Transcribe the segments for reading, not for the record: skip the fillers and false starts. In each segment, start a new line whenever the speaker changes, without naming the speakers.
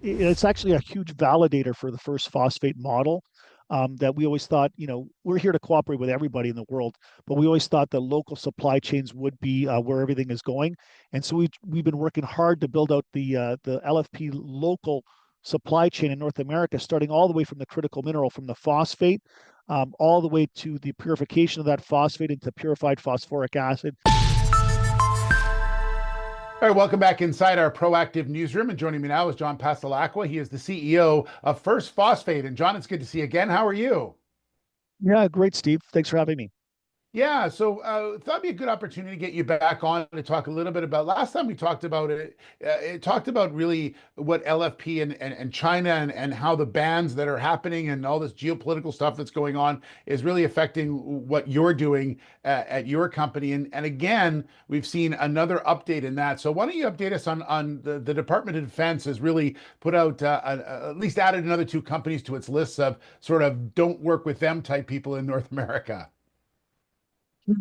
it's actually a huge validator for the first phosphate model. That we always thought, we're here to cooperate with everybody in the world, but we always thought that local supply chains would be where everything is going. And so we've been working hard to build out the LFP local supply chain in North America, starting all the way from the critical mineral, from the phosphate, all the way to the purification of that phosphate into purified phosphoric acid.
All right, welcome back inside our proactive newsroom. And joining me now is John Passalacqua. He is the CEO of First Phosphate. And John, it's good to see you again. How are you?
Yeah, great, Steve. Thanks for having me.
Yeah, so thought it'd be a good opportunity to get you back on to talk a little bit about last time we talked about it. It talked about really what LFP and China and how the bans that are happening and all this geopolitical stuff that's going on is really affecting what you're doing at your company. And again, we've seen another update in that. So why don't you update us on the Department of Defense has really put out at least added another two companies to its list of sort of don't work with them type people in North America.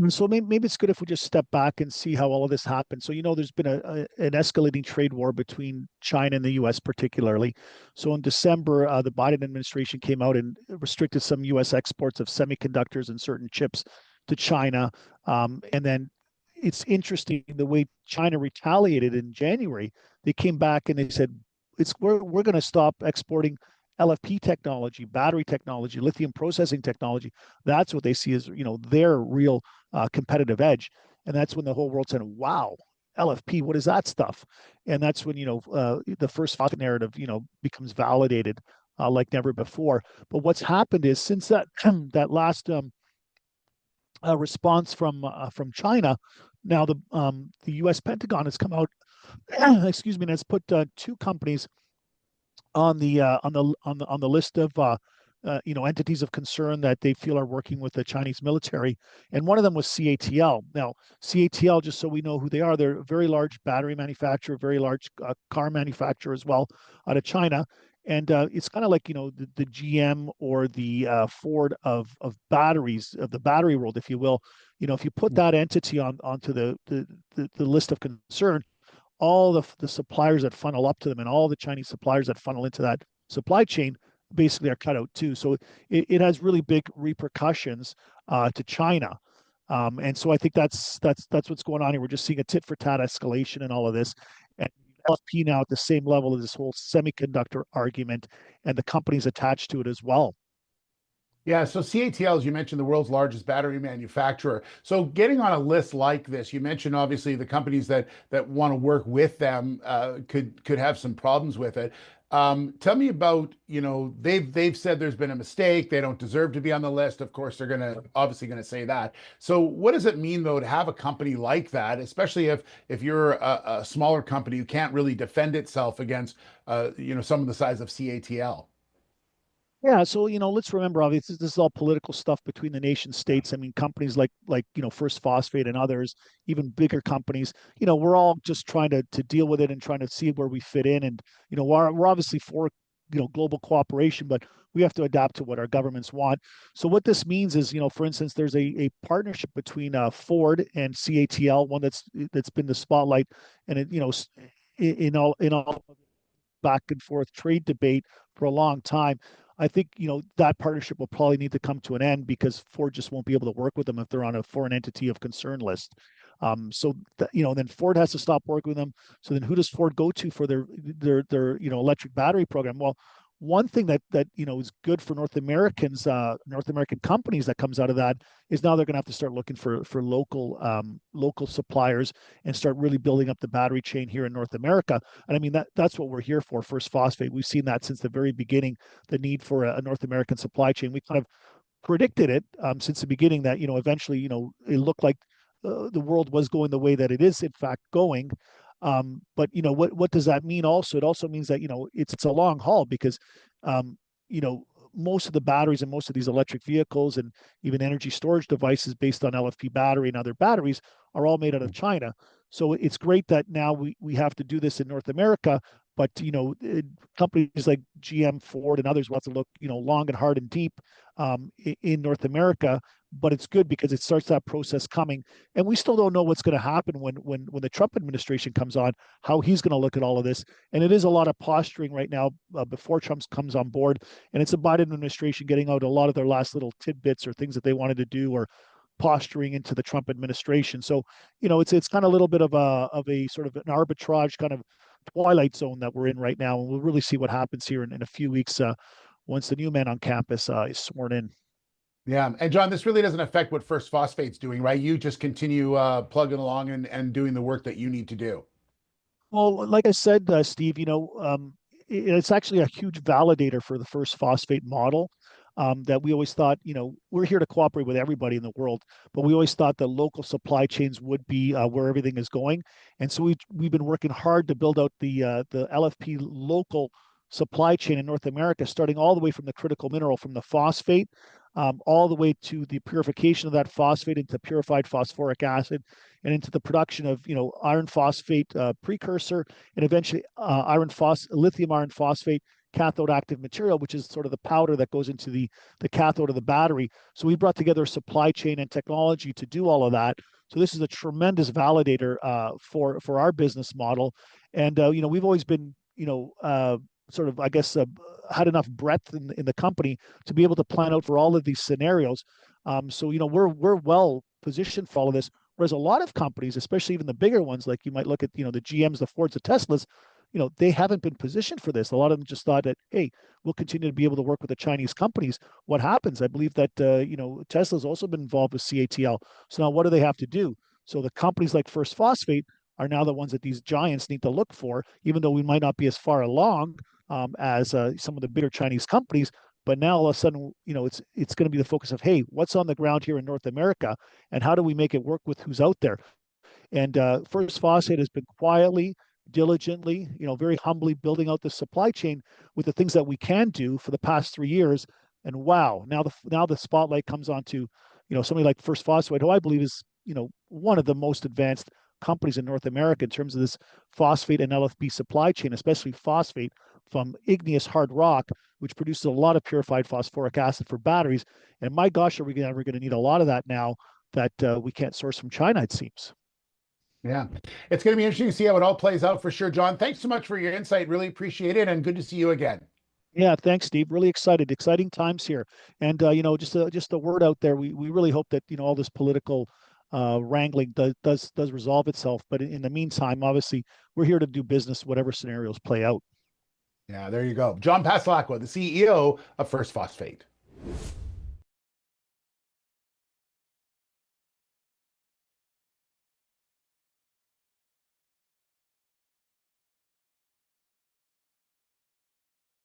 So maybe it's good if we just step back and see how all of this happened. So, there's been an escalating trade war between China and the U.S. particularly. So in December, the Biden administration came out and restricted some U.S. exports of semiconductors and certain chips to China. And then it's interesting the way China retaliated in January. They came back and they said, we're going to stop exporting LFP technology, battery technology, lithium processing technology. That's what they see as, their real competitive edge. And that's when the whole world said, wow, LFP, what is that stuff? And that's when, the first phosphate narrative, becomes validated like never before. But what's happened is since that that last response from China, now the U.S. Pentagon has come out, excuse me, and has put two companies on the list of entities of concern that they feel are working with the Chinese military, and one of them was CATL. Now, CATL, just so we know who they are, they're a very large battery manufacturer, very large car manufacturer as well, out of China, and it's kind of like the GM or the Ford of batteries, of the battery world, if you will. If you put that entity onto the list of concern, all the suppliers that funnel up to them and all the Chinese suppliers that funnel into that supply chain basically are cut out too. So it has really big repercussions to China. And so I think that's what's going on here. We're just seeing a tit for tat escalation in all of this. And LFP now at the same level as this whole semiconductor argument and the companies attached to it as well.
Yeah, so CATL, as you mentioned, the world's largest battery manufacturer. So getting on a list like this, you mentioned obviously the companies that want to work with them could have some problems with it. Tell me about, they've said there's been a mistake. They don't deserve to be on the list. Of course, they're obviously gonna say that. So what does it mean though to have a company like that, especially if you're a smaller company who can't really defend itself against some of the size of CATL?
Yeah, so let's remember, obviously, this is all political stuff between the nation states. I mean, companies like First Phosphate and others, even bigger companies. We're all just trying to deal with it and trying to see where we fit in. And we're obviously for global cooperation, but we have to adapt to what our governments want. So what this means is, for instance, there's a partnership between Ford and CATL, one that's been the spotlight, and it in all back and forth trade debate for a long time. I think that partnership will probably need to come to an end because Ford just won't be able to work with them if they're on a foreign entity of concern list. Then Ford has to stop working with them. So then who does Ford go to for their electric battery program? Well, one thing that is good for North American companies that comes out of that is now they're going to have to start looking for local suppliers and start really building up the battery chain here in North America. And I mean that's what we're here for. First Phosphate, we've seen that since the very beginning, the need for a North American supply chain. We kind of predicted it since the beginning that eventually it looked like the world was going the way that it is in fact going. But what does that mean? Also, it also means that it's a long haul because most of the batteries and most of these electric vehicles and even energy storage devices based on LFP battery and other batteries are all made out of China. So it's great that now we have to do this in North America, But companies like GM, Ford, and others will have to look long and hard and deep in North America. But it's good because it starts that process coming, and we still don't know what's going to happen when the Trump administration comes on, how he's going to look at all of this. And it is a lot of posturing right now before Trump comes on board, and it's a Biden administration getting out a lot of their last little tidbits or things that they wanted to do, or posturing into the Trump administration. So, it's kind of a little bit of a sort of an arbitrage kind of twilight zone that we're in right now, and we'll really see what happens here in a few weeks once the new man on campus is sworn in.
Yeah. And John, this really doesn't affect what First Phosphate's doing, right? You just continue plugging along and doing the work that you need to do.
Well, like I said, Steve, it's actually a huge validator for the First Phosphate model. That we always thought, we're here to cooperate with everybody in the world, but we always thought that local supply chains would be where everything is going. And so we've been working hard to build out the LFP local supply chain in North America, starting all the way from the critical mineral, from the phosphate, all the way to the purification of that phosphate into purified phosphoric acid, and into the production of iron phosphate precursor, and eventually lithium iron phosphate cathode active material, which is sort of the powder that goes into the cathode of the battery. So we brought together a supply chain and technology to do all of that. So this is a tremendous validator for our business model. And we've always been sort of, I guess, had enough breadth in the company to be able to plan out for all of these scenarios. So we're well positioned for all of this. Whereas a lot of companies, especially even the bigger ones, like you might look at the GMs, the Fords, the Teslas, they haven't been positioned for this. A lot of them just thought that, hey, we'll continue to be able to work with the Chinese companies. What happens? I believe that Tesla's also been involved with CATL. So now what do they have to do? So the companies like First Phosphate are now the ones that these giants need to look for, even though we might not be as far along as some of the bigger Chinese companies. But now all of a sudden, it's going to be the focus of, hey, what's on the ground here in North America, and how do we make it work with who's out there? And First Phosphate has been quietly, diligently, very humbly building out the supply chain with the things that we can do for the past 3 years. And wow, now the spotlight comes onto, somebody like First Phosphate, who I believe is, one of the most advanced companies in North America in terms of this phosphate and LFP supply chain, especially phosphate from igneous hard rock, which produces a lot of purified phosphoric acid for batteries. And my gosh, are we ever going to need a lot of that now that we can't source from China, it seems.
Yeah. It's going to be interesting to see how it all plays out for sure. John, thanks so much for your insight. Really appreciate it. And good to see you again.
Yeah, thanks, Steve. Really excited. Exciting times here. And just a word out there. We really hope that all this political wrangling does resolve itself. But in the meantime, obviously, we're here to do business, whatever scenarios play out.
Yeah, there you go. John Passalacqua, the CEO of First Phosphate.